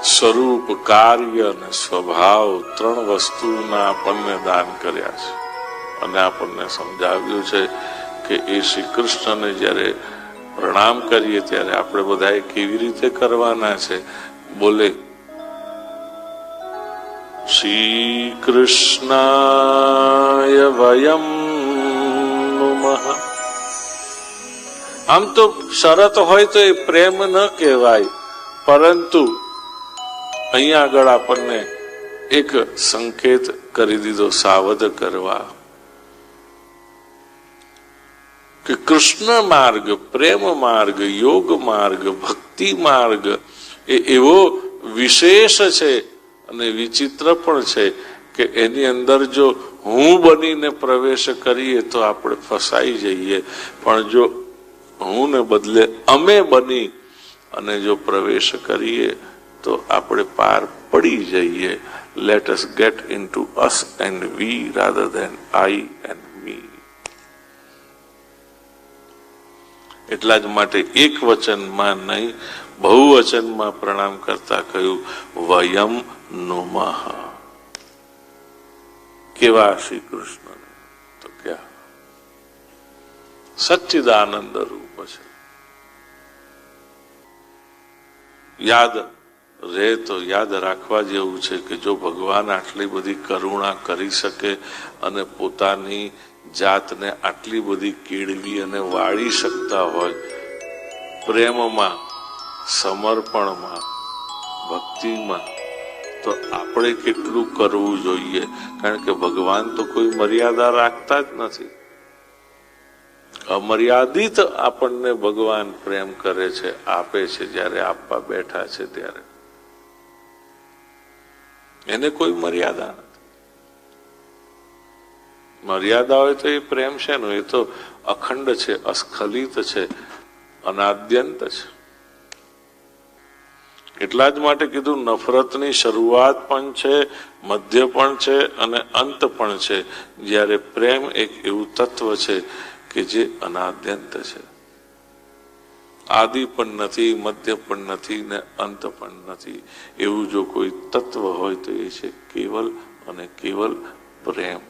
સ્વરૂપ, કાર્ય અને સ્વભાવ ત્રણ વસ્તુના આપણને દાન કર્યા છે અને આપણને સમજાવ્યું છે કે એ શ્રી કૃષ્ણને જ્યારે પ્રણામ કરીએ ત્યારે આપણે બધાએ કેવી રીતે કરવાના છે. બોલે શ્રી કૃષ્ણાય વયમ નુમઃ. આમ તો શરત હોય તો એ પ્રેમ ન કહેવાય, પરંતુ અહીંયા આગળ આપણને એક સંકેત કરી દીધો સાવધ કરવા કે કૃષ્ણ માર્ગ, પ્રેમ માર્ગ, યોગ માર્ગ, ભક્તિ માર્ગ એ એવો વિશેષ છે અને વિચિત્ર પણ છે કે એની અંદર જો હું બનીને પ્રવેશ કરીએ તો આપણે ફસાઈ જઈએ, પણ જો હું ને બદલે અમે બની અને જો પ્રવેશ કરીએ તો આપણે પાર પડી જઈએ. Let us get into us and we rather than I and me. એટલા જ માટે એક વચનમાં નહીં, બહુવચનમાં પ્રણામ કરતા કહ્યું વયમ નુમઃ. કેવા શ્રી કૃષ્ણ? તો ક્યાં સચ્ચિદાનંદ રૂપ છે. યાદ રહે તો યાદ રાખવા જેવું છે કે જો ભગવાન આટલી બધી કરુણા કરી શકે અને પોતાની જાતને આટલી બધી કેળવી અને વાળી શકતા હોય પ્રેમમાં, સમર્પણમાં, ભક્તિમાં, તો આપણે કેટલું કરવું જોઈએ? કારણ કે ભગવાન તો કોઈ મર્યાદા રાખતા જ નથી. અમર્યાદિત આપણને ભગવાન પ્રેમ કરે છે, આપે છે. જ્યારે આપવા બેઠા છે ત્યારે એને કોઈ મર્યાદા નથી. મર્યાદા હોય તો એ પ્રેમ છે નો, એ તો અખંડ છે, અસ્ખલિત છે, અનાદ્યંત છે. એટલા જ માટે કીધું નફરતની શરૂઆત પણ છે, મધ્ય પણ છે અને અંત પણ છે. જ્યારે પ્રેમ એક એવું તત્વ છે કે જે અનાદ્યંત છે, આદિ પણ નથી, મધ્ય પણ નથી ને અંત પણ નથી. એવું જો કોઈ તત્વ હોય તો એ છે કેવલ અને કેવલ પ્રેમ.